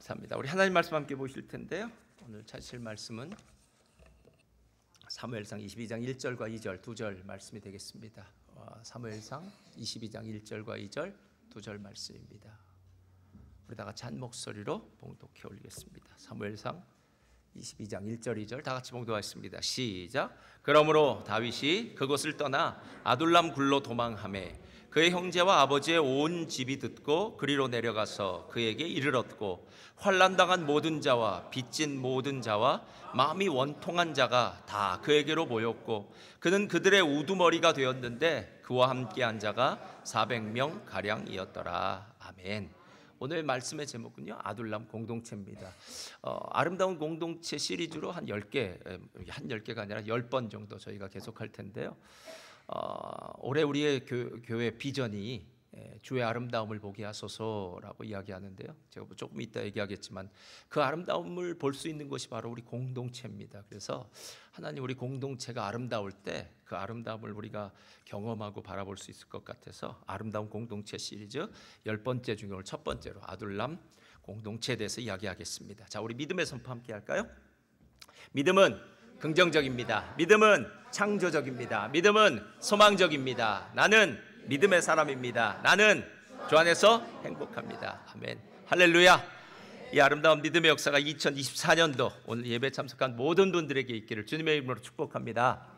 감사합니다. 우리 하나님 말씀 함께 보실 텐데요. 오늘 찾으실 말씀은 사무엘상 22장 1절과 2절 두 절 말씀이 되겠습니다. 사무엘상 22장 1절과 2절 두 절 말씀입니다. 우리 다 같이 한 목소리로 봉독해 올리겠습니다. 사무엘상 22장 1절 2절 다 같이 봉독하겠습니다. 시작. 그러므로 다윗이 그곳을 떠나 아둘람 굴로 도망하매 그의 형제와 아버지의 온 집이 듣고 그리로 내려가서 그에게 이르렀고 환난당한 모든 자와 빚진 모든 자와 마음이 원통한 자가 다 그에게로 모였고 그는 그들의 우두머리가 되었는데 그와 함께한 자가 400명 가량이었더라. 아멘. 오늘 말씀의 제목은요, 아둘람 공동체입니다. 아름다운 공동체 시리즈로 한 10개가 아니라 10번 정도 저희가 계속할 텐데요. 올해 우리의 교회 비전이 주의 아름다움을 보게 하소서라고 이야기하는데요. 제가 조금 이따 얘기하겠지만 그 아름다움을 볼 수 있는 것이 바로 우리 공동체입니다. 그래서 하나님 우리 공동체가 아름다울 때 그 아름다움을 우리가 경험하고 바라볼 수 있을 것 같아서 아름다운 공동체 시리즈 10번째 중에 오늘 첫 번째로 아둘람 공동체에 대해서 이야기하겠습니다. 자, 우리 믿음의 선포 함께 할까요? 믿음은 긍정적입니다. 믿음은 창조적입니다. 믿음은 소망적입니다. 나는 믿음의 사람입니다. 나는 주 안에서 행복합니다. 아멘. 할렐루야. 이 아름다운 믿음의 역사가 2024년도 오늘 예배 참석한 모든 분들에게 있기를 주님의 이름으로 축복합니다.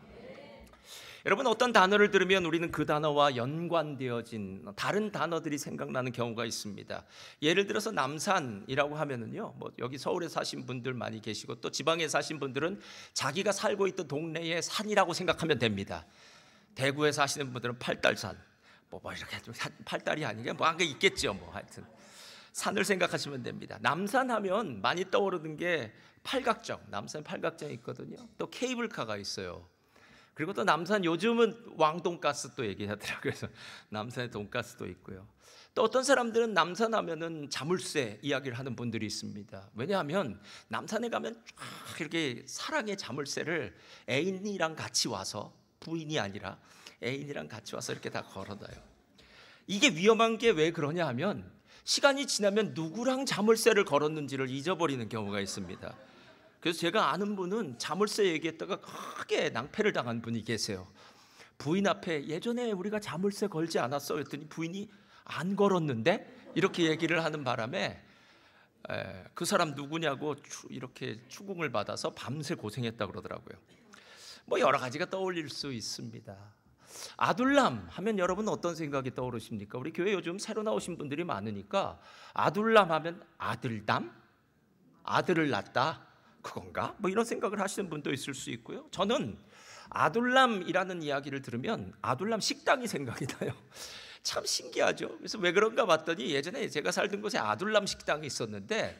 여러분, 어떤 단어를 들으면 우리는 그 단어와 연관되어진 다른 단어들이 생각나는 경우가 있습니다. 예를 들어서 남산이라고 하면은요, 여기 서울에 사신 분들 많이 계시고 또 지방에 사신 분들은 자기가 살고 있던 동네의 산이라고 생각하면 됩니다. 대구에 사시는 분들은 팔달산, 이렇게 좀 팔달이 아니게 한 게 있겠죠. 하여튼 산을 생각하시면 됩니다. 남산하면 많이 떠오르는 게 팔각정, 남산 팔각정이 있거든요. 또 케이블카가 있어요. 그리고 또 남산 요즘은 왕돈가스 또 얘기하더라고요. 그래서 남산에 돈가스도 있고요. 또 어떤 사람들은 남산 하면은 자물쇠 이야기를 하는 분들이 있습니다. 왜냐하면 남산에 가면 쫙 이렇게 사랑의 자물쇠를 애인이랑 같이 와서, 부인이 아니라 애인이랑 같이 와서 이렇게 다 걸어놔요. 이게 위험한 게 왜 그러냐 하면 시간이 지나면 누구랑 자물쇠를 걸었는지를 잊어버리는 경우가 있습니다. 그래서 제가 아는 분은 자물쇠 얘기했다가 크게 낭패를 당한 분이 계세요. 부인 앞에 예전에 우리가 자물쇠 걸지 않았어? 그랬더니 부인이 안 걸었는데? 이렇게 얘기를 하는 바람에 그 사람 누구냐고 이렇게 추궁을 받아서 밤새 고생했다고 그러더라고요. 여러 가지가 떠올릴 수 있습니다. 아둘람 하면 여러분 어떤 생각이 떠오르십니까? 우리 교회 요즘 새로 나오신 분들이 많으니까 아둘람 하면 아들담? 아들을 낳다? 그건가? 이런 생각을 하시는 분도 있을 수 있고요. 저는 아둘람이라는 이야기를 들으면 아둘람 식당이 생각이 나요. 참 신기하죠. 그래서 왜 그런가 봤더니 예전에 제가 살던 곳에 아둘람 식당이 있었는데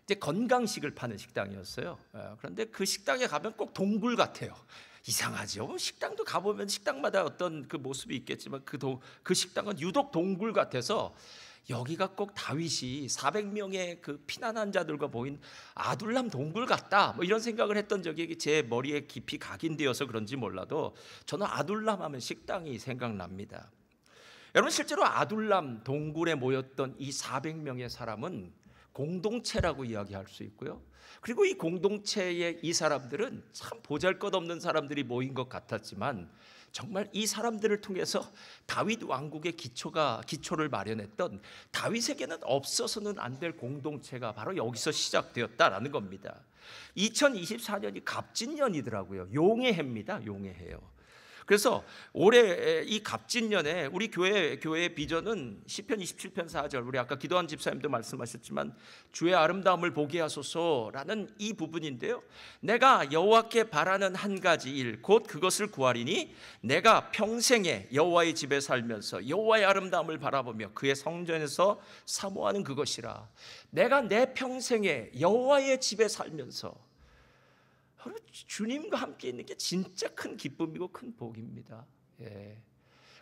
이제 건강식을 파는 식당이었어요. 그런데 그 식당에 가면 꼭 동굴 같아요. 이상하죠. 식당도 가보면 식당마다 어떤 그 모습이 있겠지만 그 식당은 유독 동굴 같아서 여기가 꼭 다윗이 400명의 그 피난한 자들과 모인 아둘람 동굴 같다, 이런 생각을 했던 적이 제 머리에 깊이 각인되어서 그런지 몰라도 저는 아둘람 하면 식당이 생각납니다. 여러분, 실제로 아둘람 동굴에 모였던 이 400명의 사람은 공동체라고 이야기할 수 있고요. 그리고 이 공동체의 이 사람들은 참 보잘것없는 사람들이 모인 것 같았지만 정말 이 사람들을 통해서 다윗 왕국의 기초를 마련했던 다윗에게는 없어서는 안 될 공동체가 바로 여기서 시작되었다라는 겁니다. 2024년이 갑진년이더라고요. 용의 해입니다. 용의 해요. 그래서 올해 이 갑진년에 우리 교회의 비전은 시편 27편 4절, 우리 아까 기도한 집사님도 말씀하셨지만 주의 아름다움을 보게 하소서라는 이 부분인데요. 내가 여호와께 바라는 한 가지 일, 곧 그것을 구하리니 내가 평생에 여호와의 집에 살면서 여호와의 아름다움을 바라보며 그의 성전에서 사모하는 그것이라. 내가 내 평생에 여호와의 집에 살면서 주님과 함께 있는 게 진짜 큰 기쁨이고 큰 복입니다.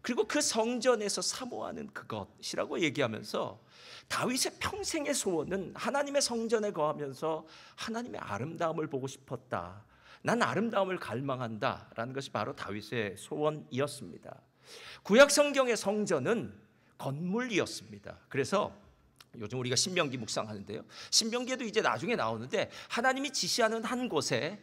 그리고 그 성전에서 사모하는 그것이라고 얘기하면서 다윗의 평생의 소원은 하나님의 성전에 거하면서 하나님의 아름다움을 보고 싶었다. 난 아름다움을 갈망한다 라는 것이 바로 다윗의 소원이었습니다. 구약 성경의 성전은 건물이었습니다. 그래서 요즘 우리가 신명기 묵상하는데요, 신명기에도 이제 나중에 나오는데 하나님이 지시하는 한 곳에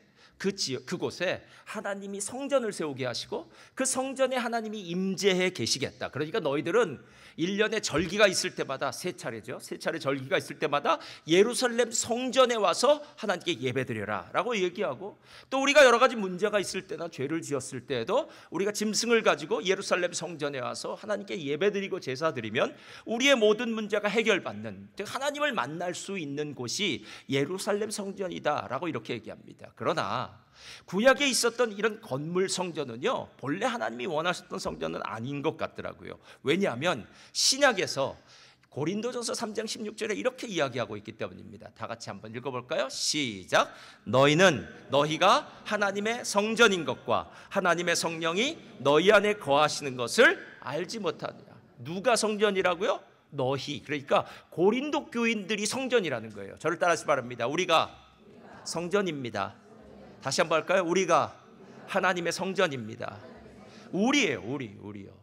그곳에 하나님이 성전을 세우게 하시고 그 성전에 하나님이 임재해 계시겠다. 그러니까 너희들은 1년에 절기가 있을 때마다 세 차례죠. 세 차례 절기가 있을 때마다 예루살렘 성전에 와서 하나님께 예배드려라 라고 얘기하고, 또 우리가 여러 가지 문제가 있을 때나 죄를 지었을 때에도 우리가 짐승을 가지고 예루살렘 성전에 와서 하나님께 예배드리고 제사드리면 우리의 모든 문제가 해결받는, 즉 하나님을 만날 수 있는 곳이 예루살렘 성전이다 라고 이렇게 얘기합니다. 그러나 구약에 있었던 이런 건물 성전은요, 본래 하나님이 원하셨던 성전은 아닌 것 같더라고요. 왜냐하면 신약에서 고린도전서 3장 16절에 이렇게 이야기하고 있기 때문입니다. 다 같이 한번 읽어볼까요? 시작. 너희가 하나님의 성전인 것과 하나님의 성령이 너희 안에 거하시는 것을 알지 못하느냐. 누가 성전이라고요? 너희. 그러니까 고린도 교인들이 성전이라는 거예요. 저를 따라하시기 바랍니다. 우리가 성전입니다. 다시 한번 할까요? 우리가 하나님의 성전입니다. 우리요.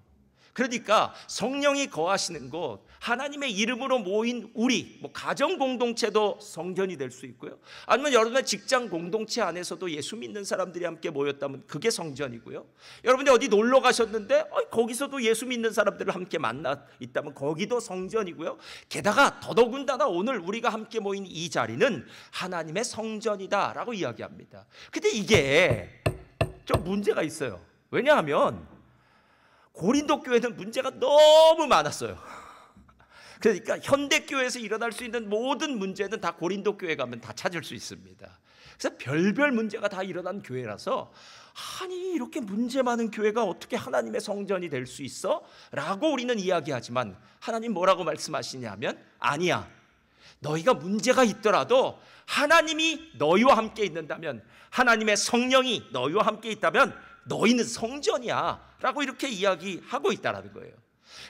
그러니까 성령이 거하시는 곳, 하나님의 이름으로 모인 우리, 가정 공동체도 성전이 될 수 있고요. 아니면 여러분의 직장 공동체 안에서도 예수 믿는 사람들이 함께 모였다면 그게 성전이고요. 여러분이 어디 놀러 가셨는데 거기서도 예수 믿는 사람들을 함께 만나 있다면 거기도 성전이고요. 게다가 더더군다나 오늘 우리가 함께 모인 이 자리는 하나님의 성전이다라고 이야기합니다. 근데 이게 좀 문제가 있어요. 왜냐하면 고린도 교회는 문제가 너무 많았어요. 그러니까 현대교회에서 일어날 수 있는 모든 문제는 다 고린도 교회 가면 다 찾을 수 있습니다. 그래서 별별 문제가 다 일어난 교회라서, 아니 이렇게 문제 많은 교회가 어떻게 하나님의 성전이 될 수 있어? 라고 우리는 이야기하지만 하나님 뭐라고 말씀하시냐면, 아니야, 너희가 문제가 있더라도 하나님이 너희와 함께 있는다면, 하나님의 성령이 너희와 함께 있다면 너희는 성전이야 라고 이렇게 이야기하고 있다는 거예요.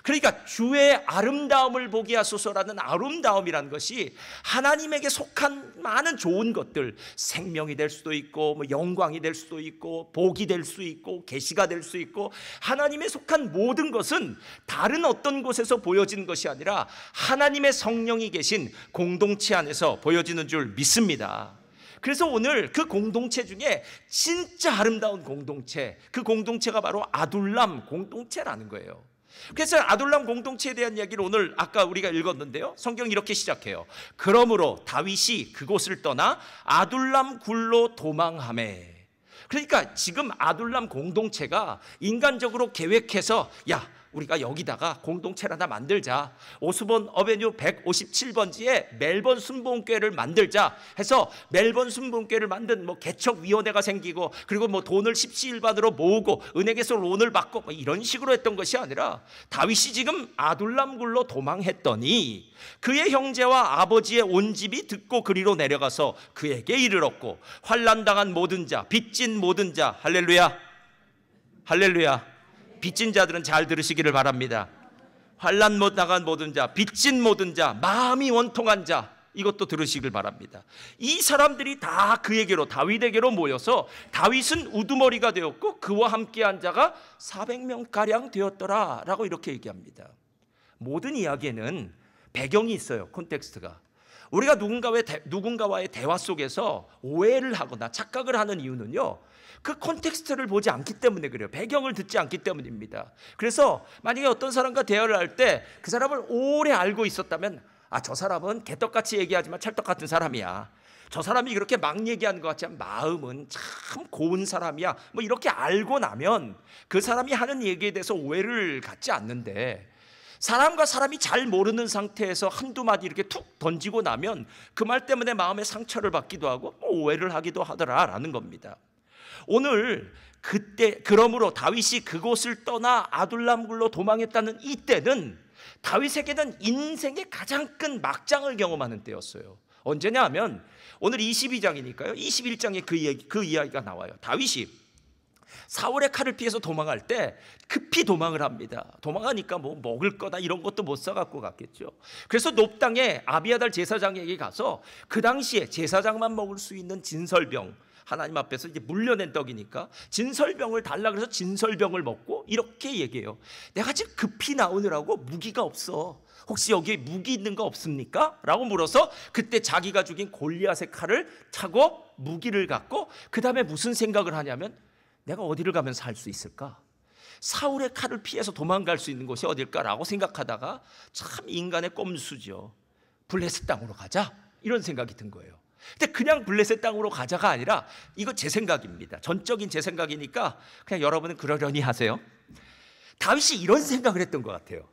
그러니까 주의 아름다움을 보게 하소서라는 아름다움이라는 것이 하나님에게 속한 많은 좋은 것들, 생명이 될 수도 있고 영광이 될 수도 있고 복이 될 수 있고 계시가 될 수 있고, 하나님에 속한 모든 것은 다른 어떤 곳에서 보여지는 것이 아니라 하나님의 성령이 계신 공동체 안에서 보여지는 줄 믿습니다. 그래서 오늘 그 공동체 중에 진짜 아름다운 공동체, 그 공동체가 바로 아둘람 공동체라는 거예요. 그래서 아둘람 공동체에 대한 이야기를 오늘 아까 우리가 읽었는데요, 성경이 이렇게 시작해요. 그러므로 다윗이 그곳을 떠나 아둘람 굴로 도망하매. 그러니까 지금 아둘람 공동체가 인간적으로 계획해서, 야 우리가 여기다가 공동체를 하나 만들자, 오스본 어베뉴 157번지에 멜번 순복음교회를 만들자 해서 멜번 순복음교회를 만든 개척위원회가 생기고, 그리고 돈을 십시일반으로 모으고 은행에서 론을 받고 이런 식으로 했던 것이 아니라, 다윗이 지금 아둘람 굴로 도망했더니 그의 형제와 아버지의 온 집이 듣고 그리로 내려가서 그에게 이르렀고, 환난당한 모든 자, 빚진 모든 자, 할렐루야, 할렐루야. 빚진 자들은 잘 들으시기를 바랍니다. 환난 못 나간 모든 자, 빚진 모든 자, 마음이 원통한 자, 이것도 들으시길 바랍니다. 이 사람들이 다 그에게로, 다윗에게로 모여서 다윗은 우두머리가 되었고 그와 함께한 자가 400명가량 되었더라 라고 이렇게 얘기합니다. 모든 이야기에는 배경이 있어요. 콘텍스트가. 우리가 누군가와의 대화 속에서 오해를 하거나 착각을 하는 이유는요, 그 콘텍스트를 보지 않기 때문에 그래요. 배경을 듣지 않기 때문입니다. 그래서 만약에 어떤 사람과 대화를 할 때 그 사람을 오래 알고 있었다면, 저 사람은 개떡같이 얘기하지만 찰떡 같은 사람이야, 저 사람이 그렇게 막 얘기하는 것 같지만 마음은 참 고운 사람이야, 이렇게 알고 나면 그 사람이 하는 얘기에 대해서 오해를 갖지 않는데, 사람과 사람이 잘 모르는 상태에서 한두 마디 이렇게 툭 던지고 나면 그 말 때문에 마음에 상처를 받기도 하고 오해를 하기도 하더라라는 겁니다. 오늘 그러므로 다윗이 그곳을 떠나 아둘람 굴로 도망했다는 이때는 다윗에게는 인생의 가장 큰 막장을 경험하는 때였어요. 언제냐 하면 오늘 22장이니까요. 21장에 그 이야기가 나와요. 다윗이 사울의 칼을 피해서 도망할 때 급히 도망을 합니다. 도망하니까 먹을 거나 이런 것도 못 사갖고 갔겠죠. 그래서 높당에 아비아달 제사장에게 가서 그 당시에 제사장만 먹을 수 있는 진설병, 하나님 앞에서 이제 물려낸 떡이니까 진설병을 달라 그래서 진설병을 먹고 이렇게 얘기해요. 내가 지금 급히 나오느라고 무기가 없어. 혹시 여기에 무기 있는 거 없습니까? 라고 물어서 그때 자기가 죽인 골리앗의 칼을 차고 무기를 갖고 그 다음에 무슨 생각을 하냐면 내가 어디를 가면 살 수 있을까? 사울의 칼을 피해서 도망갈 수 있는 곳이 어딜까라고 생각하다가 참 인간의 꼼수죠. 블레셋 땅으로 가자 이런 생각이 든 거예요. 근데 그냥 블레셋 땅으로 가자가 아니라 이거 제 생각입니다. 전적인 제 생각이니까 그냥 여러분은 그러려니 하세요. 다윗이 이런 생각을 했던 것 같아요.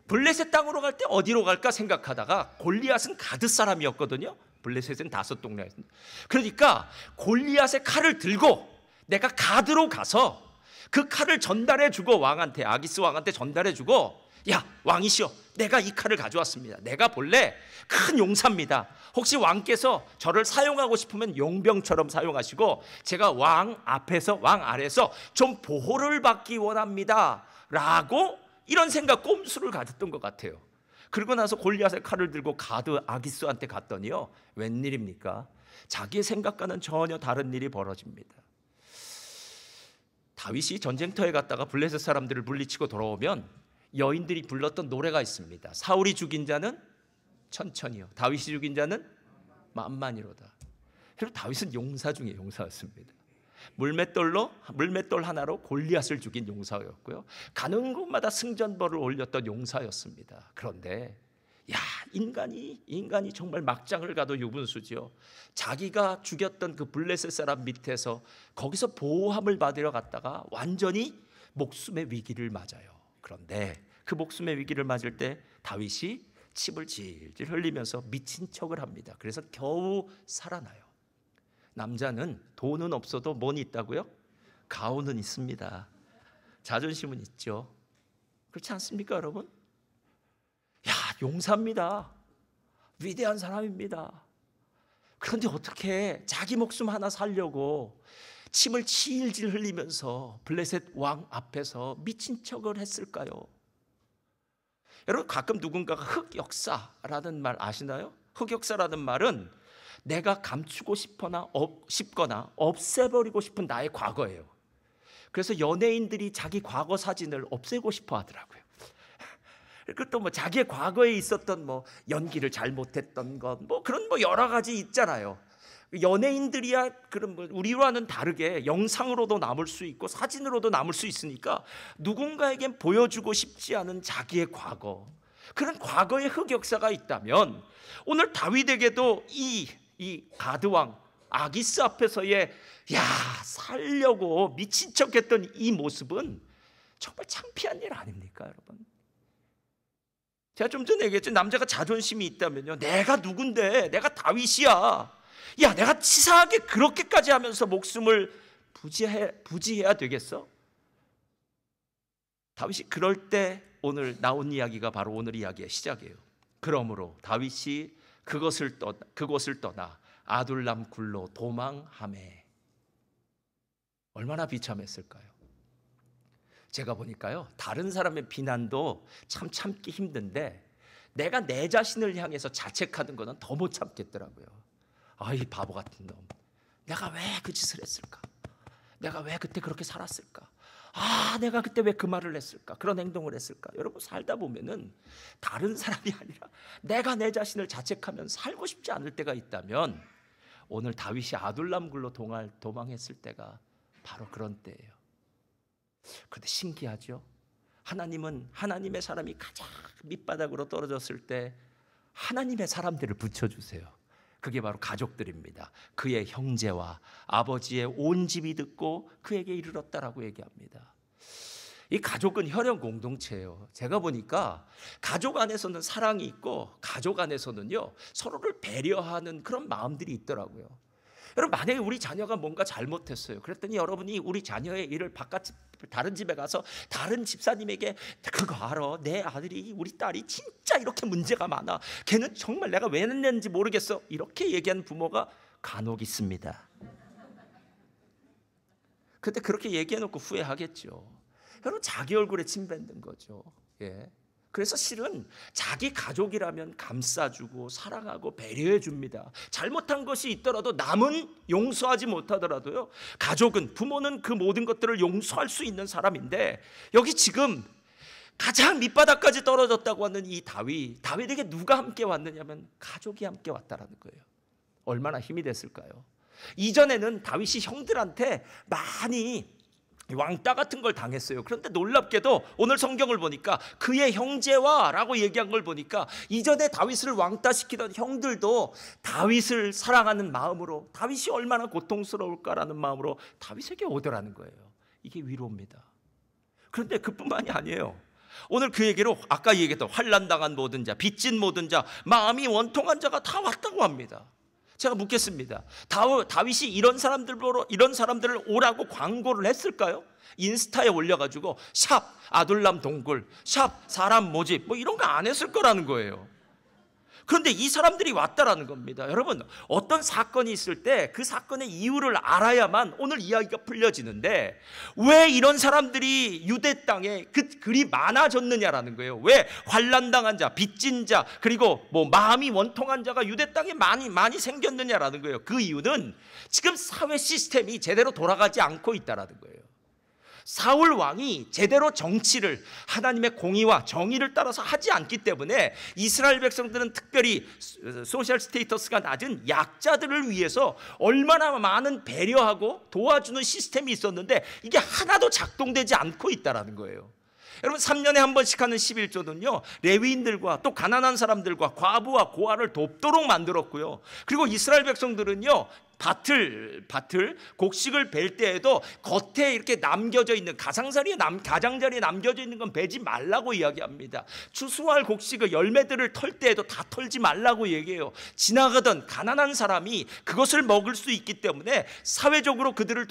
블레셋 땅으로 갈 때 어디로 갈까 생각하다가 골리앗은 가드 사람이었거든요. 블레셋은 5동네였습니다. 그러니까 골리앗의 칼을 들고 내가 가드로 가서 그 칼을 전달해주고 왕한테, 아기스 왕한테 전달해주고, 야 왕이시여 내가 이 칼을 가져왔습니다. 내가 본래 큰 용사입니다. 혹시 왕께서 저를 사용하고 싶으면 용병처럼 사용하시고 제가 왕 앞에서 왕 아래에서 좀 보호를 받기 원합니다 라고 이런 생각, 꼼수를 가졌던 것 같아요. 그러고 나서 골리앗의 칼을 들고 가드 아기스한테 갔더니요, 웬일입니까? 자기의 생각과는 전혀 다른 일이 벌어집니다. 다윗이 전쟁터에 갔다가 블레셋 사람들을 물리치고 돌아오면 여인들이 불렀던 노래가 있습니다. 사울이 죽인 자는 천천히요, 다윗이 죽인 자는 만만이로다. 그리고 다윗은 용사 중에 용사였습니다. 물맷돌 하나로 골리앗을 죽인 용사였고요, 가는 곳마다 승전벌을 올렸던 용사였습니다. 그런데 인간이 정말 막장을 가도 유분수지요. 자기가 죽였던 그 블레셋 사람 밑에서 거기서 보호함을 받으러 갔다가 완전히 목숨의 위기를 맞아요. 그런데 그 목숨의 위기를 맞을 때 다윗이 침을 질질 흘리면서 미친 척을 합니다. 그래서 겨우 살아나요. 남자는 돈은 없어도 뭔 있다고요? 가오는 있습니다. 자존심은 있죠. 그렇지 않습니까, 여러분? 용사입니다. 위대한 사람입니다. 그런데 어떻게 자기 목숨 하나 살려고 침을 질질 흘리면서 블레셋 왕 앞에서 미친 척을 했을까요? 여러분, 가끔 누군가가 흑역사라는 말 아시나요? 흑역사라는 말은 내가 감추고 싶거나 없애버리고 싶은 나의 과거예요. 그래서 연예인들이 자기 과거 사진을 없애고 싶어 하더라고요. 그것도 뭐 자기의 과거에 있었던 뭐 연기를 잘못했던 것, 뭐 그런 뭐 여러 가지 있잖아요. 연예인들이야 그런 뭐 우리와는 다르게 영상으로도 남을 수 있고 사진으로도 남을 수 있으니까 누군가에겐 보여주고 싶지 않은 자기의 과거, 그런 과거의 흑역사가 있다면 오늘 다윗에게도 이 가드왕 아기스 앞에서의 살려고 미친 척했던 이 모습은 정말 창피한 일 아닙니까, 여러분? 제가 좀 전에 얘기했죠. 남자가 자존심이 있다면요, 내가 누군데, 내가 다윗이야, 내가 치사하게 그렇게까지 하면서 목숨을 부지해야 되겠어? 다윗이 그럴 때 오늘 나온 이야기가 바로 오늘 이야기의 시작이에요. 그러므로 다윗이 그곳을 떠나 아둘람 굴로 도망하매. 얼마나 비참했을까요? 제가 보니까요, 다른 사람의 비난도 참 참기 힘든데 내가 내 자신을 향해서 자책하는 거는 더 못 참겠더라고요. 이 바보 같은 놈, 내가 왜 그 짓을 했을까? 내가 왜 그때 그렇게 살았을까? 내가 그때 왜 그 말을 했을까? 그런 행동을 했을까? 여러분, 살다 보면은 다른 사람이 아니라 내가 내 자신을 자책하면 살고 싶지 않을 때가 있다면 오늘 다윗이 아둘람 굴로 도망했을 때가 바로 그런 때예요. 그런데 신기하죠? 하나님은 하나님의 사람이 가장 밑바닥으로 떨어졌을 때 하나님의 사람들을 붙여주세요. 그게 바로 가족들입니다. 그의 형제와 아버지의 온 집이 듣고 그에게 이르렀다라고 얘기합니다. 이 가족은 혈연 공동체예요. 제가 보니까 가족 안에서는 사랑이 있고 가족 안에서는요, 서로를 배려하는 그런 마음들이 있더라고요. 여러분, 만약에 우리 자녀가 뭔가 잘못했어요. 그랬더니 여러분이 우리 자녀의 일을 다른 집에 가서 다른 집사님에게 그거 알아, 내 아들이 우리 딸이 진짜 이렇게 문제가 많아, 걔는 정말 내가 왜 냈는지 모르겠어, 이렇게 얘기하는 부모가 간혹 있습니다. 근데 그렇게 얘기해놓고 후회하겠죠. 여러분, 자기 얼굴에 침 뱉는 거죠. 그래서 실은 자기 가족이라면 감싸주고 사랑하고 배려해 줍니다. 잘못한 것이 있더라도 남은 용서하지 못하더라도요, 가족은, 부모는 그 모든 것들을 용서할 수 있는 사람인데, 여기 지금 가장 밑바닥까지 떨어졌다고 하는 이 다윗에게 누가 함께 왔느냐면 가족이 함께 왔다라는 거예요. 얼마나 힘이 됐을까요? 이전에는 다윗이 형들한테 많이 왕따 같은 걸 당했어요. 그런데 놀랍게도 오늘 성경을 보니까 그의 형제와 라고 얘기한 걸 보니까 이전에 다윗을 왕따시키던 형들도 다윗을 사랑하는 마음으로, 다윗이 얼마나 고통스러울까라는 마음으로 다윗에게 오더라는 거예요. 이게 위로입니다. 그런데 그뿐만이 아니에요. 오늘 그 얘기로 아까 얘기했던 환난당한 모든 자, 빚진 모든 자, 마음이 원통한 자가 다 왔다고 합니다. 제가 묻겠습니다. 다윗이 이런 사람들을 오라고 광고를 했을까요? 인스타에 올려가지고 샵 아둘람 동굴, 샵 사람 모집 뭐 이런 거 안 했을 거라는 거예요. 그런데 이 사람들이 왔다라는 겁니다. 여러분, 어떤 사건이 있을 때 그 사건의 이유를 알아야만 오늘 이야기가 풀려지는데, 왜 이런 사람들이 유대 땅에 그리 많아졌느냐라는 거예요. 왜 환난당한 자, 빚진 자, 그리고 뭐 마음이 원통한 자가 유대 땅에 많이 생겼느냐라는 거예요. 그 이유는 지금 사회 시스템이 제대로 돌아가지 않고 있다라는 거예요. 사울 왕이 제대로 정치를 하나님의 공의와 정의를 따라서 하지 않기 때문에 이스라엘 백성들은 특별히 소셜 스테이터스가 낮은 약자들을 위해서 얼마나 많은 배려하고 도와주는 시스템이 있었는데 이게 하나도 작동되지 않고 있다는 거예요. 여러분, 3년에 한 번씩 하는 11조는요 레위인들과 또 가난한 사람들과 과부와 고아를 돕도록 만들었고요, 그리고 이스라엘 백성들은요 밭을 곡식을 벨 때에도 겉에 이렇게 남겨져 있는 가장자리에 남겨져 있는 건 베지 말라고 이야기합니다. 추수할 곡식의 열매들을 털 때에도 다 털지 말라고 얘기해요. 지나가던 가난한 사람이 그것을 먹을 수 있기 때문에 사회적으로 그들을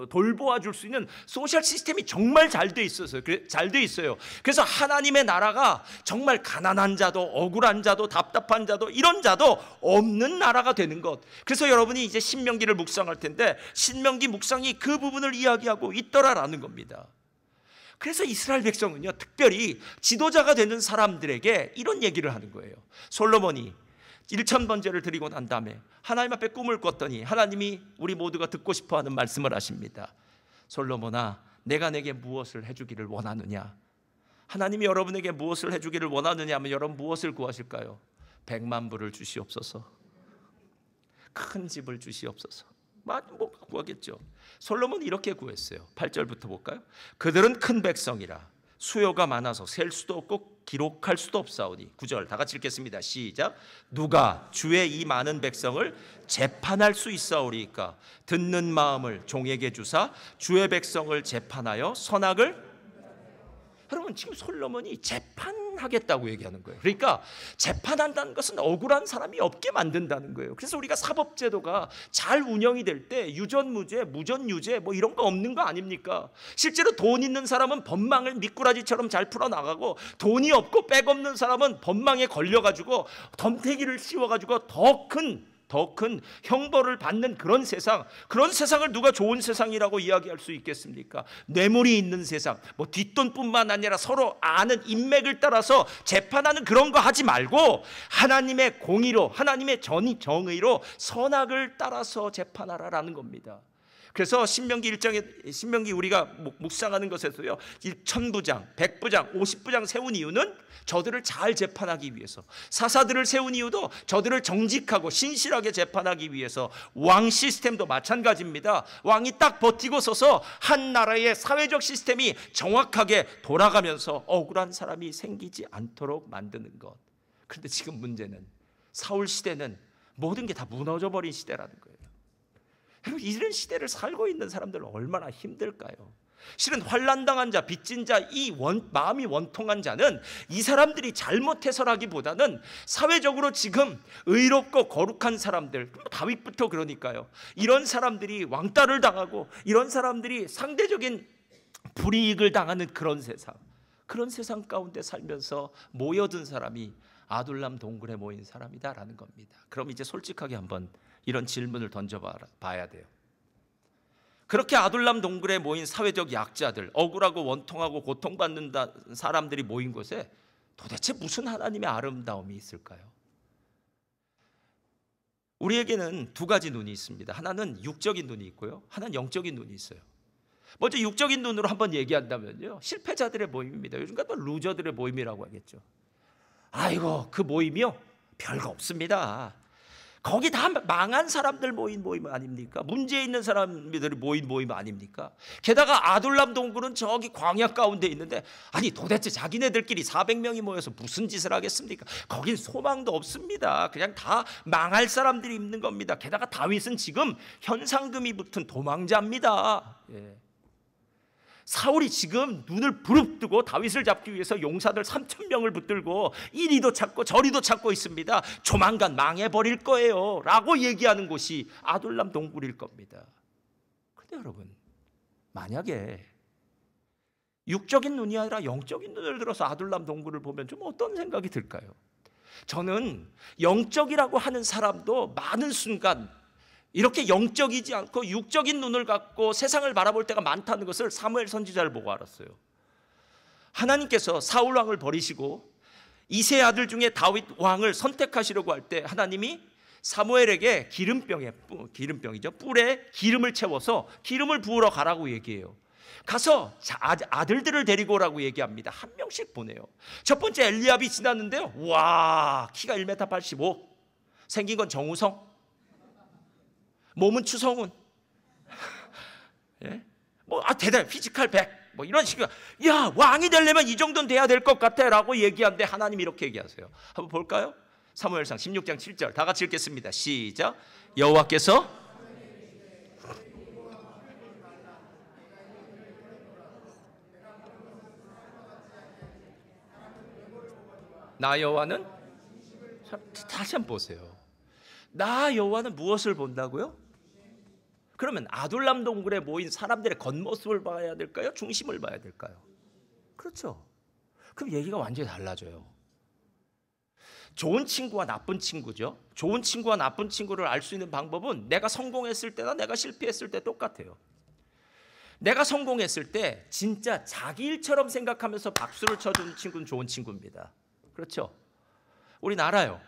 돌보아 줄 수 있는 소셜 시스템이 정말 잘 돼 있어요. 그래서 하나님의 나라가 정말 가난한 자도 억울한 자도 답답한 자도 이런 자도 없는 나라가 되는 것. 그래서 여러분이 이제 신명기를 묵상할 텐데 신명기 묵상이 그 부분을 이야기하고 있더라라는 겁니다. 그래서 이스라엘 백성은요 특별히 지도자가 되는 사람들에게 이런 얘기를 하는 거예요. 솔로몬이 1000번제를 드리고 난 다음에 하나님 앞에 꿈을 꿨더니 하나님이 우리 모두가 듣고 싶어하는 말씀을 하십니다. 솔로몬아, 내가 내게 무엇을 해주기를 원하느냐? 하나님이 여러분에게 무엇을 해주기를 원하느냐 하면 여러분 무엇을 구하실까요? 100만 불을 주시옵소서, 큰 집을 주시옵소서. 뭐 구하겠죠. 솔로몬이 이렇게 구했어요. 8절부터 볼까요? 그들은 큰 백성이라 수요가 많아서 셀 수도 없고 기록할 수도 없사오니. 9절 다 같이 읽겠습니다. 시작. 누가 주의 이 많은 백성을 재판할 수 있사오리까? 듣는 마음을 종에게 주사 주의 백성을 재판하여 선악을. 여러분, 지금 솔로몬이 재판하겠다고 얘기하는 거예요. 그러니까 재판한다는 것은 억울한 사람이 없게 만든다는 거예요. 그래서 우리가 사법제도가 잘 운영이 될 때 유전무죄, 무전유죄 뭐 이런 거 없는 거 아닙니까? 실제로 돈 있는 사람은 법망을 미꾸라지처럼 잘 풀어나가고, 돈이 없고 백 없는 사람은 법망에 걸려가지고 덤태기를 씌워가지고 더 큰 형벌을 받는 그런 세상을 누가 좋은 세상이라고 이야기할 수 있겠습니까? 뇌물이 있는 세상, 뭐 뒷돈뿐만 아니라 서로 아는 인맥을 따라서 재판하는 그런 거 하지 말고 하나님의 공의로, 하나님의 정의로 선악을 따라서 재판하라라는 겁니다. 그래서 신명기 우리가 묵상하는 것에서요 1000부장, 100부장, 50부장 세운 이유는 저들을 잘 재판하기 위해서, 사사들을 세운 이유도 저들을 정직하고 신실하게 재판하기 위해서. 왕 시스템도 마찬가지입니다. 왕이 딱 버티고 서서 한 나라의 사회적 시스템이 정확하게 돌아가면서 억울한 사람이 생기지 않도록 만드는 것. 그런데 지금 문제는 사울 시대는 모든 게 다 무너져 버린 시대라는 거예요. 여러분, 이런 시대를 살고 있는 사람들은 얼마나 힘들까요? 실은 환난당한 자, 빚진 자, 마음이 원통한 자는 이 사람들이 잘못해서라기보다는 사회적으로 지금 의롭고 거룩한 사람들, 다윗부터 그러니까요, 이런 사람들이 왕따를 당하고 이런 사람들이 상대적인 불이익을 당하는 그런 세상 가운데 살면서 모여든 사람이 아둘람 동굴에 모인 사람이다라는 겁니다. 그럼 이제 솔직하게 한번 이런 질문을 던져봐야 돼요. 그렇게 아둘람 동굴에 모인 사회적 약자들, 억울하고 원통하고 고통받는 사람들이 모인 곳에 도대체 무슨 하나님의 아름다움이 있을까요? 우리에게는 두 가지 눈이 있습니다. 하나는 육적인 눈이 있고요, 하나는 영적인 눈이 있어요. 먼저 육적인 눈으로 한번 얘기한다면요, 실패자들의 모임입니다. 요즘 같은 루저들의 모임이라고 하겠죠. 아이고, 그 모임이요, 별거 없습니다. 거기 다 망한 사람들 모임 아닙니까? 문제 있는 사람들이 모임 아닙니까? 게다가 아둘람 동굴은 저기 광야 가운데 있는데, 아니 도대체 자기네들끼리 400명이 모여서 무슨 짓을 하겠습니까? 거긴 소망도 없습니다. 그냥 다 망할 사람들이 있는 겁니다. 게다가 다윗은 지금 현상금이 붙은 도망자입니다. 예. 사울이 지금 눈을 부릅뜨고 다윗을 잡기 위해서 용사들 3,000명을 붙들고 이리도 찾고 저리도 찾고 있습니다. 조만간 망해버릴 거예요 라고 얘기하는 곳이 아둘람 동굴일 겁니다. 그런데 여러분, 만약에 육적인 눈이 아니라 영적인 눈을 들어서 아둘람 동굴을 보면 좀 어떤 생각이 들까요? 저는 영적이라고 하는 사람도 많은 순간 이렇게 영적이지 않고 육적인 눈을 갖고 세상을 바라볼 때가 많다는 것을 사무엘 선지자를 보고 알았어요. 하나님께서 사울 왕을 버리시고 이세 아들 중에 다윗 왕을 선택하시려고 할 때 하나님이 사무엘에게 기름병이죠, 뿔에 기름을 채워서 기름을 부으러 가라고 얘기해요. 가서 아들들을 데리고 오라고 얘기합니다. 한 명씩 보내요. 첫 번째 엘리압이 지났는데요, 와, 키가 1m 85, 생긴 건 정우성, 몸은 추성훈, 예? 대단 피지컬 100, 이런 식으로, 야, 왕이 되려면 이 정도는 돼야 될 것 같아라고 얘기하는데 하나님이 이렇게 얘기하세요. 한번 볼까요? 사무엘상 16장 7절 다 같이 읽겠습니다. 시작. 여호와께서 나 여호와는, 다시 한번 보세요. 나 여호와는 무엇을 본다고요? 그러면 아둘람 동굴에 모인 사람들의 겉모습을 봐야 될까요? 중심을 봐야 될까요? 그렇죠. 그럼 얘기가 완전히 달라져요. 좋은 친구와 나쁜 친구죠. 좋은 친구와 나쁜 친구를 알 수 있는 방법은 내가 성공했을 때나 내가 실패했을 때 똑같아요. 내가 성공했을 때 진짜 자기 일처럼 생각하면서 박수를 쳐주는 친구는 좋은 친구입니다. 그렇죠. 우린 알아요.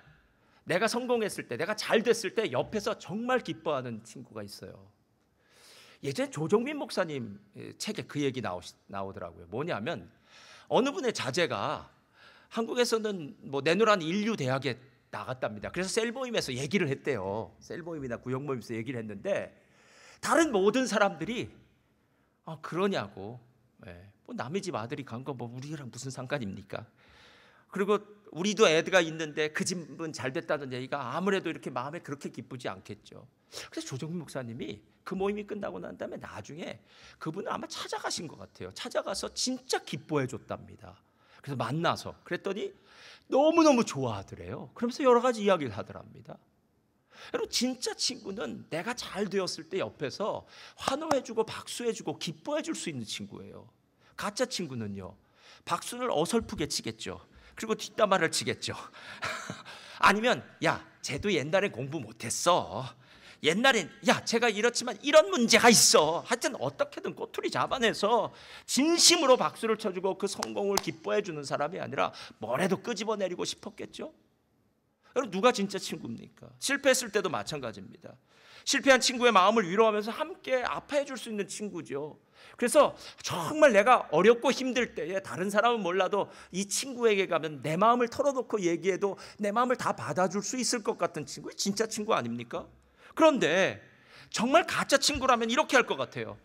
내가 성공했을 때, 내가 잘 됐을 때 옆에서 정말 기뻐하는 친구가 있어요. 예전에 조정민 목사님 책에 그 얘기 나오더라고요. 뭐냐면 어느 분의 자제가 한국에서는 내노란 인류대학에 나갔답니다. 그래서 셀모임에서 얘기를 했대요. 셀모임이나 구역모임에서 얘기를 했는데 다른 모든 사람들이 그러냐고, 남의 집 아들이 간 거 우리랑 무슨 상관입니까? 그리고 우리도 애가 있는데 그 집은 잘 됐다는 얘기가 아무래도 이렇게 마음에 그렇게 기쁘지 않겠죠. 그래서 조정민 목사님이 그 모임이 끝나고 난 다음에 나중에 그분을 아마 찾아가신 것 같아요. 찾아가서 진짜 기뻐해 줬답니다. 그래서 만나서 그랬더니 너무너무 좋아하더래요. 그러면서 여러 가지 이야기를 하더랍니다. 여러분, 진짜 친구는 내가 잘 되었을 때 옆에서 환호해주고 박수해주고 기뻐해줄 수 있는 친구예요. 가짜 친구는요, 박수를 어설프게 치겠죠. 그리고 뒷담화를 치겠죠. 아니면 야, 쟤도 옛날에 공부 못했어. 옛날엔 야, 제가 이렇지만 이런 문제가 있어. 하여튼 어떻게든 꼬투리 잡아내서 진심으로 박수를 쳐주고 그 성공을 기뻐해주는 사람이 아니라 뭐래도 끄집어내리고 싶었겠죠. 여러분, 누가 진짜 친구입니까? 실패했을 때도 마찬가지입니다. 실패한 친구의 마음을 위로하면서 함께 아파해 줄 수 있는 친구죠. 그래서 정말 내가 어렵고 힘들 때에 다른 사람은 몰라도 이 친구에게 가면 내 마음을 털어놓고 얘기해도 내 마음을 다 받아줄 수 있을 것 같은 친구, 진짜 친구 아닙니까? 그런데 정말 가짜 친구라면 이렇게 할 것 같아요.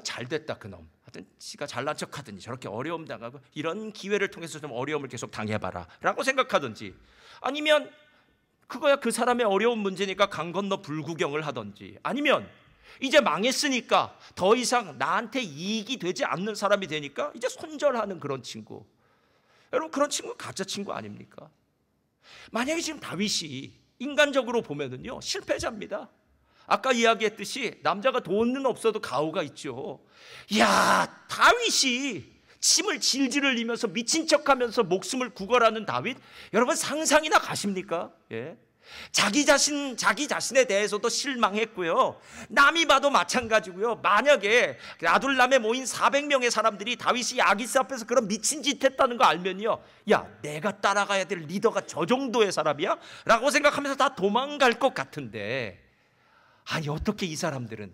잘 됐다 그놈. 하여튼 지가 잘난 척하더니 저렇게 어려움 당하고 이런 기회를 통해서 좀 어려움을 계속 당해봐라 라고 생각하든지, 아니면 그거야 그 사람의 어려운 문제니까 강 건너 불구경을 하든지, 아니면 이제 망했으니까 더 이상 나한테 이익이 되지 않는 사람이 되니까 이제 손절하는 그런 친구. 여러분, 그런 친구 가짜 친구 아닙니까? 만약에 지금 다윗이 인간적으로 보면은요, 실패자입니다. 아까 이야기했듯이 남자가 돈은 없어도 가오가 있죠. 야, 다윗이 침을 질질 흘리면서 미친 척하면서 목숨을 구걸하는 다윗, 여러분 상상이나 가십니까? 예. 자기 자신에 대해서도 실망했고요. 남이 봐도 마찬가지고요. 만약에 아둘람에 모인 400명의 사람들이 다윗이 아기스 앞에서 그런 미친 짓 했다는 거 알면요, 야, 내가 따라가야 될 리더가 저 정도의 사람이야? 라고 생각하면서 다 도망갈 것 같은데, 아니 어떻게 이 사람들은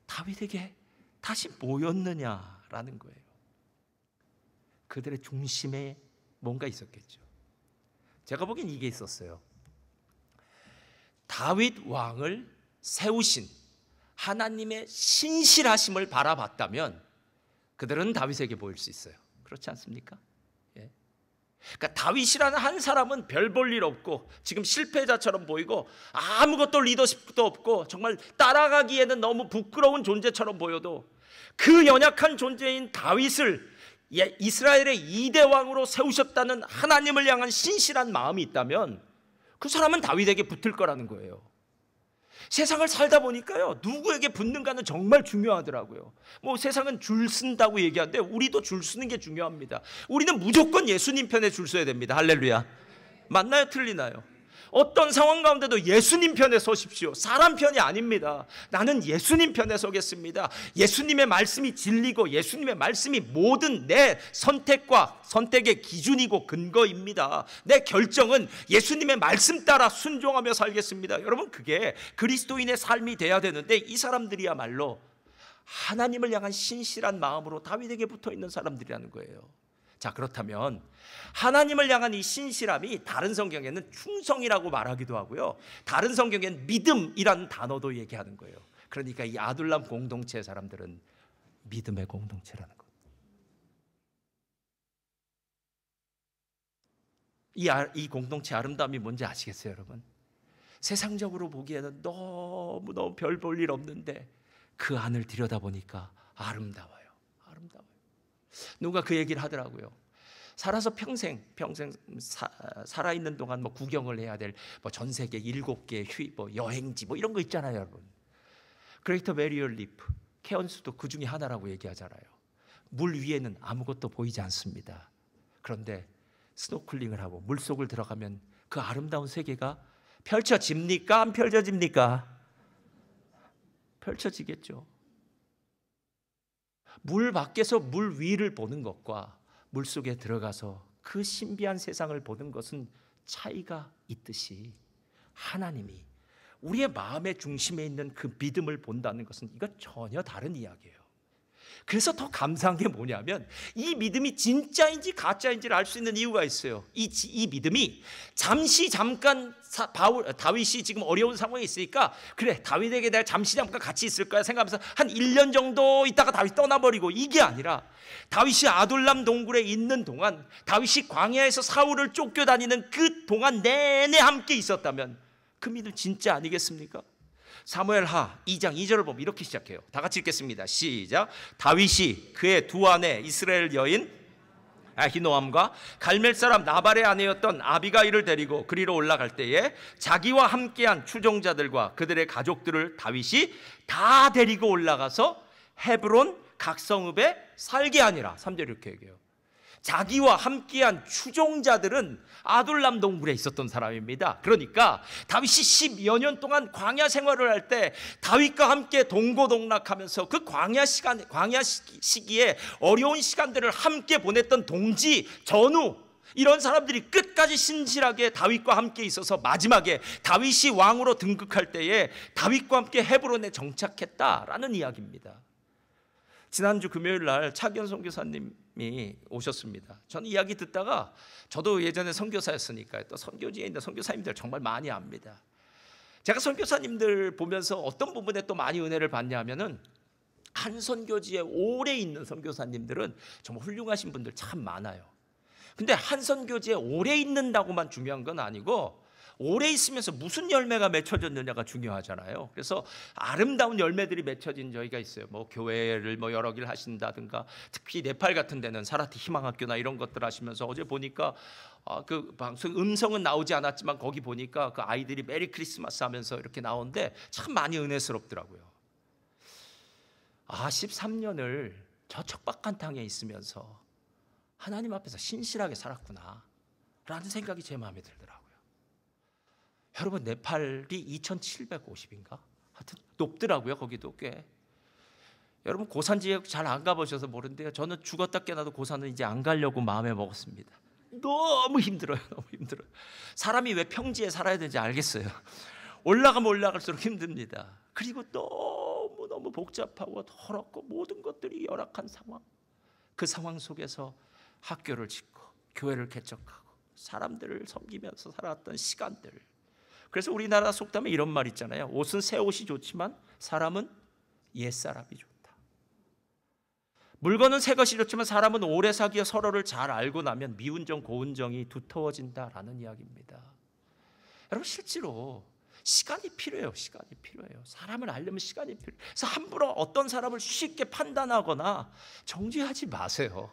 다윗에게 다시 모였느냐라는 거예요. 그들의 중심에 뭔가 있었겠죠. 제가 보기엔 이게 있었어요. 다윗 왕을 세우신 하나님의 신실하심을 바라봤다면 그들은 다윗에게 보일 수 있어요. 그렇지 않습니까? 예. 그러니까 다윗이라는 한 사람은 별 볼 일 없고 지금 실패자처럼 보이고 아무것도 리더십도 없고 정말 따라가기에는 너무 부끄러운 존재처럼 보여도 그 연약한 존재인 다윗을 이스라엘의 2대 왕으로 세우셨다는 하나님을 향한 신실한 마음이 있다면 그 사람은 다윗에게 붙을 거라는 거예요. 세상을 살다 보니까요, 누구에게 붙는가는 정말 중요하더라고요. 뭐 세상은 줄 쓴다고 얘기하는데 우리도 줄 쓰는 게 중요합니다. 우리는 무조건 예수님 편에 줄 서야 됩니다. 할렐루야. 맞나요? 틀리나요? 어떤 상황 가운데도 예수님 편에 서십시오. 사람 편이 아닙니다. 나는 예수님 편에 서겠습니다. 예수님의 말씀이 진리고 예수님의 말씀이 모든 내 선택의 기준이고 근거입니다. 내 결정은 예수님의 말씀 따라 순종하며 살겠습니다. 여러분, 그게 그리스도인의 삶이 돼야 되는데 이 사람들이야말로 하나님을 향한 신실한 마음으로 다윗에게 붙어있는 사람들이라는 거예요. 자, 그렇다면 하나님을 향한 이 신실함이 다른 성경에는 충성이라고 말하기도 하고요, 다른 성경에는 믿음이라는 단어도 얘기하는 거예요. 그러니까 이 아둘람 공동체의 사람들은 믿음의 공동체라는 것. 이 공동체 아름다움이 뭔지 아시겠어요, 여러분? 세상적으로 보기에는 너무너무 별 볼 일 없는데 그 안을 들여다보니까 아름다워요. 누가 그 얘기를 하더라고요. 살아서 평생 살아있는 동안 뭐 구경을 해야 될 뭐 전 세계 7개 뭐 여행지 뭐 이런 거 있잖아요, 여러분. 그레이터 베리어 리프, 케언스도 그 중에 하나라고 얘기하잖아요. 물 위에는 아무것도 보이지 않습니다. 그런데 스노클링을 하고 물속을 들어가면 그 아름다운 세계가 펼쳐집니까? 안 펼쳐집니까? 펼쳐지겠죠. 물 밖에서 물 위를 보는 것과 물 속에 들어가서 그 신비한 세상을 보는 것은 차이가 있듯이 하나님이 우리의 마음의 중심에 있는 그 믿음을 본다는 것은 이거 전혀 다른 이야기예요. 그래서 더 감사한 게 뭐냐면 이 믿음이 진짜인지 가짜인지를 알 수 있는 이유가 있어요. 이 믿음이 잠깐 다윗이 지금 어려운 상황에 있으니까 그래, 다윗에게 내가 잠깐 같이 있을 거야 생각하면서 한 1년 정도 있다가 다윗 떠나버리고, 이게 아니라 다윗이 아둘람 동굴에 있는 동안, 다윗이 광야에서 사울을 쫓겨다니는 그 동안 내내 함께 있었다면 그 믿음 진짜 아니겠습니까? 사무엘하 2장 2절을 보면 이렇게 시작해요. 다 같이 읽겠습니다. 시작. 다윗이 그의 두 아내 이스라엘 여인 아히노암과 갈멜 사람 나발의 아내였던 아비가일을 데리고 그리로 올라갈 때에 자기와 함께한 추종자들과 그들의 가족들을 다윗이 다 데리고 올라가서 헤브론 각성읍에 살게 하니라. 3절 이렇게 얘기해요. 자기와 함께한 추종자들은 아둘람 동굴에 있었던 사람입니다. 그러니까 다윗이 10여 년 동안 광야 생활을 할 때 다윗과 함께 동고동락하면서 그 광야 시기에 어려운 시간들을 함께 보냈던 동지, 전우, 이런 사람들이 끝까지 신실하게 다윗과 함께 있어서 마지막에 다윗이 왕으로 등극할 때에 다윗과 함께 헤브론에 정착했다라는 이야기입니다. 지난주 금요일 날 차기현 선교사님이 오셨습니다. 저는 이야기 듣다가, 저도 예전에 선교사였으니까 또 선교지에 있는 선교사님들 정말 많이 압니다. 제가 선교사님들 보면서 어떤 부분에 또 많이 은혜를 받냐 하면은, 한 선교지에 오래 있는 선교사님들은 정말 훌륭하신 분들 참 많아요. 근데 한 선교지에 오래 있는다고만 중요한 건 아니고 오래 있으면서 무슨 열매가 맺혀졌느냐가 중요하잖아요. 그래서 아름다운 열매들이 맺혀진 저희가 있어요. 뭐 교회를 뭐 여러 길 하신다든가, 특히 네팔 같은 데는 사라티 희망학교나 이런 것들 하시면서 어제 보니까 그 방송 음성은 나오지 않았지만 거기 보니까 그 아이들이 메리 크리스마스 하면서 이렇게 나오는데 참 많이 은혜스럽더라고요. 13년을 저 척박한 땅에 있으면서 하나님 앞에서 신실하게 살았구나 라는 생각이 제 마음에 들더라고요. 여러분 네팔이 2750인가? 하여튼 높더라고요. 거기도 꽤. 여러분 고산 지역 잘 안 가보셔서 모르는데요, 저는 죽었다 깨나도 고산은 이제 안 가려고 마음에 먹었습니다. 너무 힘들어요. 너무 힘들어요. 사람이 왜 평지에 살아야 되는지 알겠어요. 올라가면 올라갈수록 힘듭니다. 그리고 너무너무 복잡하고 더럽고 모든 것들이 열악한 상황, 그 상황 속에서 학교를 짓고 교회를 개척하고 사람들을 섬기면서 살아왔던 시간들. 그래서 우리나라 속담에 이런 말 있잖아요. 옷은 새 옷이 좋지만 사람은 옛사람이 좋다. 물건은 새 것이 좋지만 사람은 오래 사귀어 서로를 잘 알고 나면 미운정 고운정이 두터워진다라는 이야기입니다. 여러분 실제로 시간이 필요해요. 시간이 필요해요. 사람을 알려면 시간이 필요해요. 그래서 함부로 어떤 사람을 쉽게 판단하거나 정죄하지 마세요.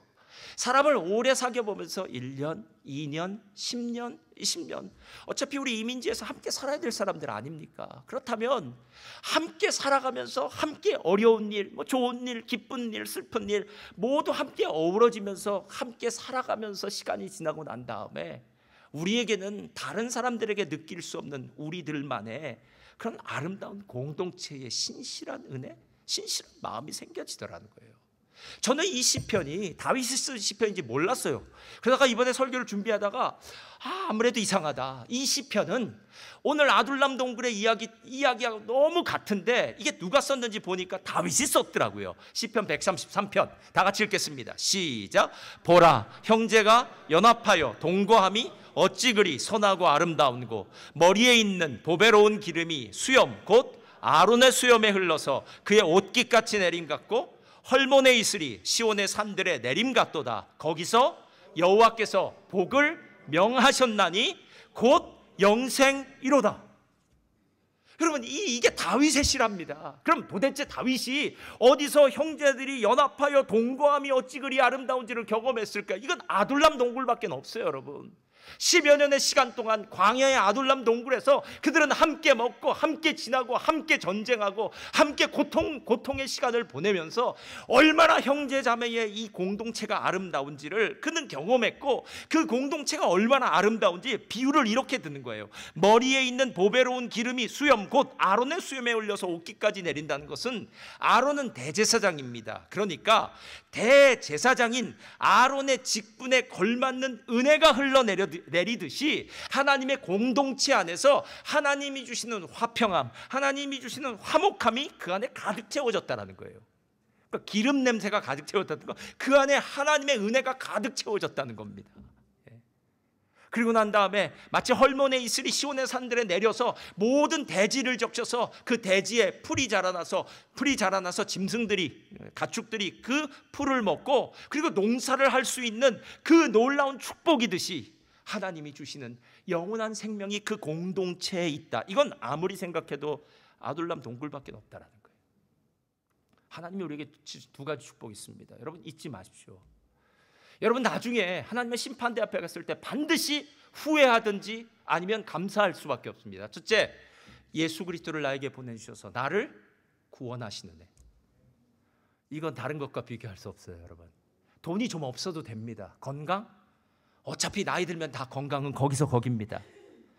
사람을 오래 사귀어보면서 1년, 2년, 10년, 20년, 어차피 우리 이민지에서 함께 살아야 될 사람들 아닙니까? 그렇다면 함께 살아가면서 함께 어려운 일, 뭐 좋은 일, 기쁜 일, 슬픈 일 모두 함께 어우러지면서 함께 살아가면서 시간이 지나고 난 다음에 우리에게는 다른 사람들에게 느낄 수 없는 우리들만의 그런 아름다운 공동체의 신실한 은혜, 신실한 마음이 생겨지더라는 거예요. 저는 이 시편이 다윗이 쓴 시편인지 몰랐어요. 그러다가 이번에 설교를 준비하다가 아무래도 이상하다. 이 시편은 오늘 아둘람 동굴의 이야기하고 너무 같은데 이게 누가 썼는지 보니까 다윗이 썼더라고요. 시편 133편 다 같이 읽겠습니다. 시작. 보라, 형제가 연합하여 동거함이 어찌 그리 선하고 아름다운고, 머리에 있는 보배로운 기름이 수염 곧 아론의 수염에 흘러서 그의 옷깃같이 내림 같고, 헐몬의 이슬이 시온의 산들에 내림 같도다. 거기서 여호와께서 복을 명하셨나니 곧 영생이로다. 여러분 이게 다윗의 시랍니다. 그럼 도대체 다윗이 어디서 형제들이 연합하여 동거함이 어찌 그리 아름다운지를 경험했을까? 이건 아둘람 동굴밖에 없어요. 여러분 10여 년의 시간 동안 광야의 아둘람 동굴에서 그들은 함께 먹고 함께 지나고 함께 전쟁하고 함께 고통의 시간을 보내면서 얼마나 형제 자매의 이 공동체가 아름다운지를 그는 경험했고, 그 공동체가 얼마나 아름다운지 비유를 이렇게 듣는 거예요. 머리에 있는 보배로운 기름이 수염 곧 아론의 수염에 올려서 옷깃까지 내린다는 것은 아론은 대제사장입니다. 그러니까 대제사장인 아론의 직분에 걸맞는 은혜가 흘러내리듯이 하나님의 공동체 안에서 하나님이 주시는 화평함, 하나님이 주시는 화목함이 그 안에 가득 채워졌다는 거예요. 그러니까 기름 냄새가 가득 채워졌다는 거, 그 안에 하나님의 은혜가 가득 채워졌다는 겁니다. 그리고 난 다음에 마치 헐몬의 이슬이 시온의 산들에 내려서 모든 대지를 적셔서 그 대지에 풀이 자라나서 짐승들이, 가축들이 그 풀을 먹고 그리고 농사를 할 수 있는 그 놀라운 축복이듯이 하나님이 주시는 영원한 생명이 그 공동체에 있다. 이건 아무리 생각해도 아둘람 동굴밖에 없다라는 거예요. 하나님이 우리에게 두 가지 축복이 있습니다. 여러분 잊지 마십시오. 여러분 나중에 하나님의 심판대 앞에 갔을 때 반드시 후회하든지 아니면 감사할 수밖에 없습니다. 첫째, 예수 그리스도를 나에게 보내주셔서 나를 구원하시는 애. 이건 다른 것과 비교할 수 없어요. 여러분 돈이 좀 없어도 됩니다. 건강? 어차피 나이 들면 다 건강은 거기서 거깁니다.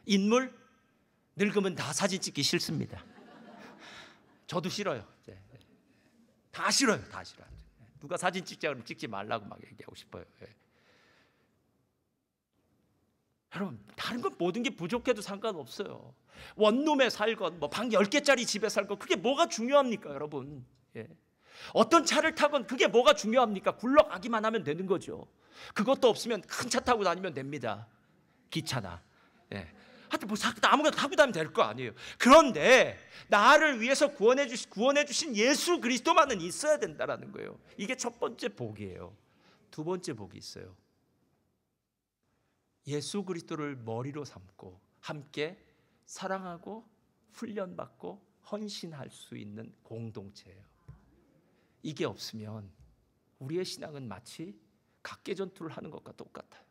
인물? 늙으면 다 사진 찍기 싫습니다. 저도 싫어요. 다 싫어요. 다 싫어요. 누가 사진 찍자 그러면 찍지 말라고 막 얘기하고 싶어요. 여러분 다른 건 모든 게 부족해도 상관없어요. 원룸에 살건 뭐 방 10개짜리 집에 살건 그게 뭐가 중요합니까 여러분? 어떤 차를 타건 그게 뭐가 중요합니까? 굴러가기만 하면 되는 거죠. 그것도 없으면 큰 차 타고 다니면 됩니다. 기차나. 하여튼 뭐 아무거나 타고 다니면 될 거 아니에요. 그런데 나를 위해서 구원해 주신 예수 그리스도만은 있어야 된다라는 거예요. 이게 첫 번째 복이에요. 두 번째 복이 있어요. 예수 그리스도를 머리로 삼고 함께 사랑하고 훈련받고 헌신할 수 있는 공동체예요. 이게 없으면 우리의 신앙은 마치 각계전투를 하는 것과 똑같아요.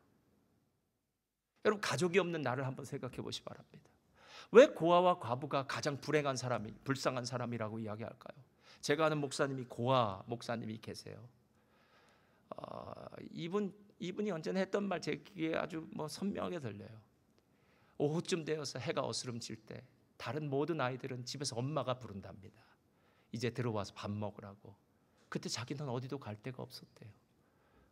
여러분 가족이 없는 나를 한번 생각해 보시기 바랍니다. 왜 고아와 과부가 가장 불쌍한 사람이라고 이야기할까요? 제가 아는 목사님이 고아 목사님이 계세요. 이분이 언제나 했던 말 제 귀에 아주 선명하게 들려요. 오후쯤 되어서 해가 어스름질 때 다른 모든 아이들은 집에서 엄마가 부른답니다. 이제 들어와서 밥 먹으라고. 그때 자기는 어디도 갈 데가 없었대요.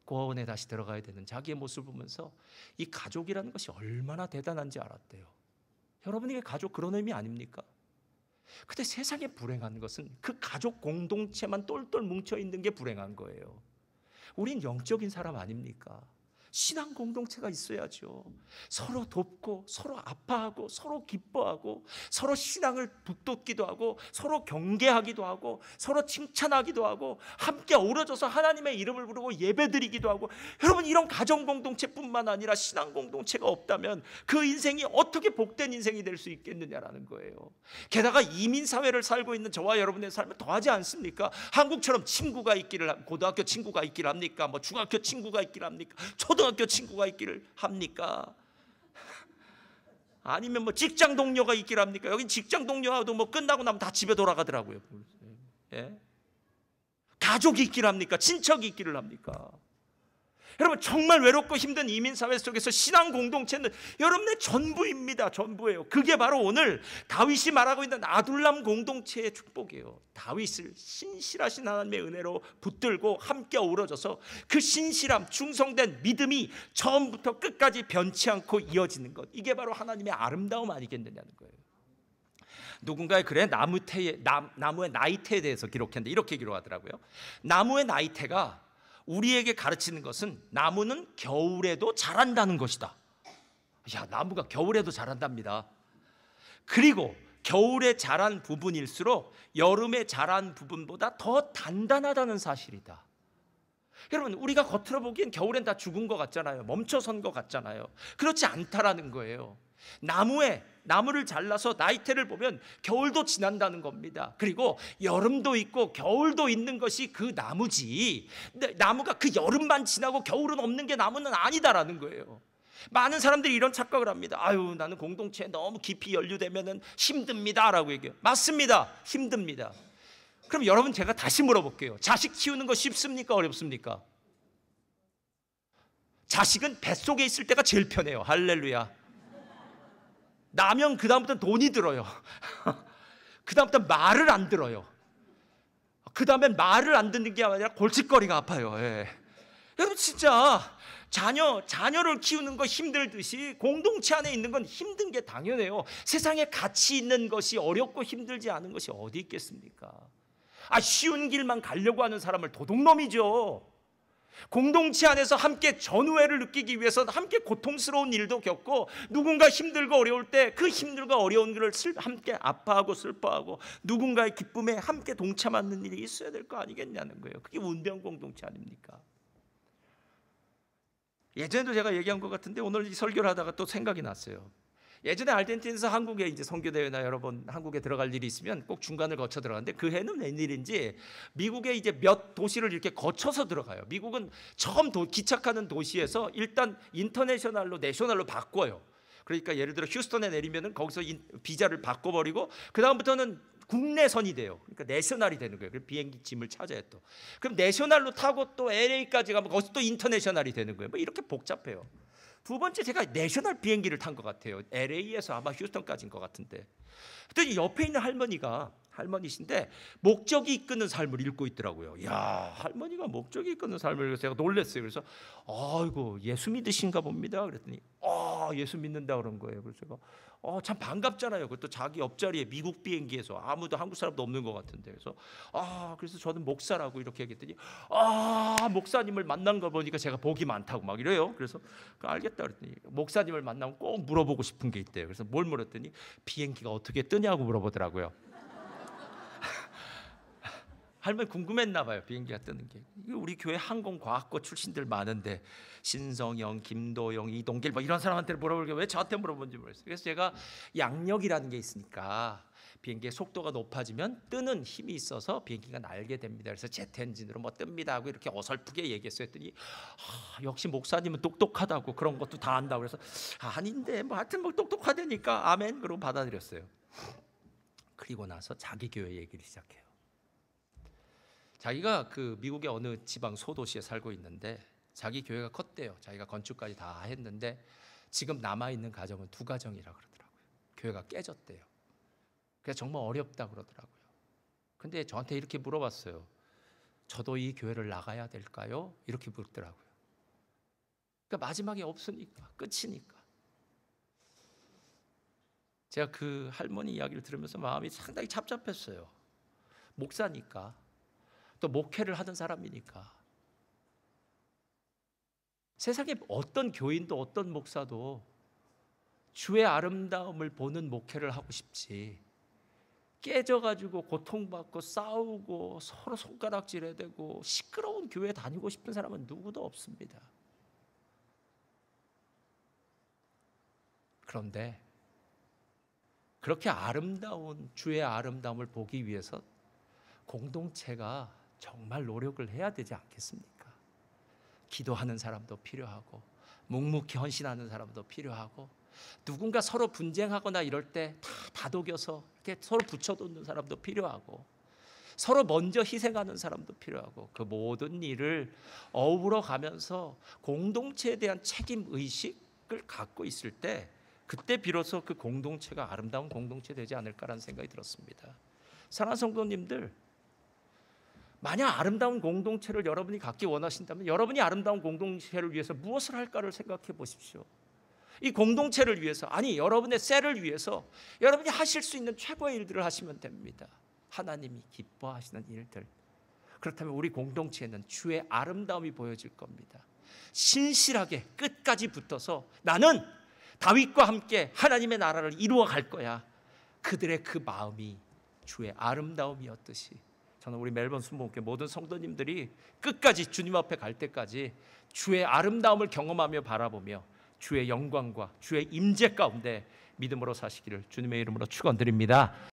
고아원에 다시 들어가야 되는 자기의 모습을 보면서 이 가족이라는 것이 얼마나 대단한지 알았대요. 여러분에게 가족 그런 의미 아닙니까? 근데 세상에 불행한 것은 그 가족 공동체만 똘똘 뭉쳐있는 게 불행한 거예요. 우린 영적인 사람 아닙니까? 신앙 공동체가 있어야죠. 서로 돕고 서로 아파하고 서로 기뻐하고 서로 신앙을 북돋기도 하고 서로 경계하기도 하고 서로 칭찬하기도 하고 함께 어우러져서 하나님의 이름을 부르고 예배드리기도 하고. 여러분, 이런 가정 공동체뿐만 아니라 신앙 공동체가 없다면 그 인생이 어떻게 복된 인생이 될 수 있겠느냐라는 거예요. 게다가 이민 사회를 살고 있는 저와 여러분의 삶은 더하지 않습니까? 한국처럼 친구가 있기를, 고등학교 친구가 있기를 합니까? 뭐 중학교 친구가 있기를 합니까? 초등학교 친구가 있기를 합니까? 아니면 뭐 직장 동료가 있기를 합니까? 여긴 직장 동료와도 뭐 끝나고 나면 다 집에 돌아가더라고요. 예? 가족이 있기를 합니까? 친척이 있기를 합니까? 여러분, 정말 외롭고 힘든 이민사회 속에서 신앙 공동체는 여러분의 전부입니다. 전부예요. 그게 바로 오늘 다윗이 말하고 있는 아둘람 공동체의 축복이에요. 다윗을 신실하신 하나님의 은혜로 붙들고 함께 어우러져서 그 신실함, 충성된 믿음이 처음부터 끝까지 변치 않고 이어지는 것, 이게 바로 하나님의 아름다움 아니겠느냐는 거예요. 누군가의 글에 나무의 나이테에 대해서 기록했는데 이렇게 기록하더라고요. 나무의 나이테가 우리에게 가르치는 것은 나무는 겨울에도 자란다는 것이다. 야, 나무가 겨울에도 자란답니다. 그리고 겨울에 자란 부분일수록 여름에 자란 부분보다 더 단단하다는 사실이다. 여러분, 우리가 겉으로 보기엔 겨울엔 다 죽은 것 같잖아요. 멈춰선 것 같잖아요. 그렇지 않다라는 거예요. 나무를 잘라서 나이테를 보면 겨울도 지난다는 겁니다. 그리고 여름도 있고 겨울도 있는 것이 그 나무지, 나무가 그 여름만 지나고 겨울은 없는 게 나무는 아니다라는 거예요. 많은 사람들이 이런 착각을 합니다. 아유, 나는 공동체에 너무 깊이 연루되면 힘듭니다 라고 얘기해요. 맞습니다. 힘듭니다. 그럼 여러분, 제가 다시 물어볼게요. 자식 키우는 거 쉽습니까? 어렵습니까? 자식은 뱃속에 있을 때가 제일 편해요. 할렐루야. 나면 그 다음부터는 돈이 들어요. 그 다음부터 말을 안 들어요. 그 다음엔 말을 안 듣는 게 아니라 골칫거리가 아파요. 예. 여러분, 진짜 자녀를 키우는 거 힘들듯이 공동체 안에 있는 건 힘든 게 당연해요. 세상에 가치 있는 것이 어렵고 힘들지 않은 것이 어디 있겠습니까? 쉬운 길만 가려고 하는 사람을 도둑놈이죠. 공동체 안에서 함께 전우애를 느끼기 위해서 함께 고통스러운 일도 겪고, 누군가 힘들고 어려울 때 그 힘들고 어려운 일을 함께 아파하고 슬퍼하고 누군가의 기쁨에 함께 동참하는 일이 있어야 될 거 아니겠냐는 거예요. 그게 운명 공동체 아닙니까? 예전에도 제가 얘기한 것 같은데 오늘 이 설교를 하다가 또 생각이 났어요. 예전에 아르헨티나에서 한국에 이제 선교대회나 여러 번 한국에 들어갈 일이 있으면 꼭 중간을 거쳐 들어가는데, 그 해는 웬일인지 미국에 이제 몇 도시를 이렇게 거쳐서 들어가요. 미국은 처음 기착하는 도시에서 일단 인터내셔널로 내셔널로 바꿔요. 그러니까 예를 들어 휴스턴에 내리면은 거기서 비자를 바꿔버리고 그 다음부터는 국내선이 돼요. 그러니까 내셔널이 되는 거예요. 그래서 비행기 짐을 찾아야 또. 그럼 내셔널로 타고 또 LA까지 가면 거기서 또 인터내셔널이 되는 거예요. 뭐 이렇게 복잡해요. 두 번째, 제가 내셔널 비행기를 탄 것 같아요. LA에서 아마 휴스턴까지인 것 같은데, 그랬더니 옆에 있는 할머니신데 목적이 이끄는 삶을 읽고 있더라고요. 야, 할머니가 목적이 이끄는 삶을 읽어서 제가 놀랐어요. 그래서 아이고, 예수 믿으신가 봅니다. 그랬더니 예수 믿는다 그런 거예요. 그래서 제가 참 반갑잖아요. 그것도 자기 옆자리에 미국 비행기에서 아무도 한국 사람도 없는 것 같은데, 그래서 그래서 저는 목사라고 이렇게 얘기했더니 목사님을 만난 거 보니까 제가 복이 많다고 막 이래요. 그래서 알겠다 그랬더니 목사님을 만나면 꼭 물어보고 싶은 게 있대요. 그래서 뭘 물었더니 비행기가 어떻게 뜨냐고 물어보더라고요. 할머니 궁금했나 봐요, 비행기가 뜨는 게. 우리 교회 항공과학과 출신들 많은데 신성영, 김도영, 이동길 뭐 이런 사람한테 물어보게 왜 저한테 물어본지 모르겠어요. 그래서 제가 양력이라는 게 있으니까 비행기의 속도가 높아지면 뜨는 힘이 있어서 비행기가 날게 됩니다. 그래서 제트 엔진으로 뭐 뜹니다 하고 이렇게 어설프게 얘기했어요. 했더니 역시 목사님은 똑똑하다고, 그런 것도 다 안다고. 그래서 아닌데 뭐 하여튼 뭐 똑똑하다니까 아멘 그러고 받아들였어요. 그리고 나서 자기 교회 얘기를 시작해요. 자기가 그 미국의 어느 지방 소도시에 살고 있는데 자기 교회가 컸대요. 자기가 건축까지 다 했는데 지금 남아있는 가정은 2가정이라 그러더라고요. 교회가 깨졌대요. 그래서 정말 어렵다 그러더라고요. 근데 저한테 이렇게 물어봤어요. 저도 이 교회를 나가야 될까요? 이렇게 묻더라고요. 그러니까 마지막에 없으니까, 끝이니까. 제가 그 할머니 이야기를 들으면서 마음이 상당히 답답했어요. 목사니까, 또 목회를 하던 사람이니까. 세상에 어떤 교인도 어떤 목사도 주의 아름다움을 보는 목회를 하고 싶지, 깨져가지고 고통받고 싸우고 서로 손가락질해야 되고 시끄러운 교회 다니고 싶은 사람은 누구도 없습니다. 그런데 그렇게 아름다운 주의 아름다움을 보기 위해서 공동체가 정말 노력을 해야 되지 않겠습니까? 기도하는 사람도 필요하고 묵묵히 헌신하는 사람도 필요하고 누군가 서로 분쟁하거나 이럴 때 다 다독여서 이렇게 서로 붙여놓는 사람도 필요하고 서로 먼저 희생하는 사람도 필요하고 그 모든 일을 어우러 가면서 공동체에 대한 책임 의식을 갖고 있을 때 그때 비로소 그 공동체가 아름다운 공동체 되지 않을까라는 생각이 들었습니다. 사랑하는 성도님들, 만약 아름다운 공동체를 여러분이 갖기 원하신다면 여러분이 아름다운 공동체를 위해서 무엇을 할까를 생각해 보십시오. 이 공동체를 위해서, 아니 여러분의 셀을 위해서 여러분이 하실 수 있는 최고의 일들을 하시면 됩니다. 하나님이 기뻐하시는 일들. 그렇다면 우리 공동체에는 주의 아름다움이 보여질 겁니다. 신실하게 끝까지 붙어서 나는 다윗과 함께 하나님의 나라를 이루어 갈 거야. 그들의 그 마음이 주의 아름다움이었듯이 저는 우리 멜번 순복음교회 모든 성도님들이 끝까지 주님 앞에 갈 때까지 주의 아름다움을 경험하며 바라보며 주의 영광과 주의 임재 가운데 믿음으로 사시기를 주님의 이름으로 축원드립니다.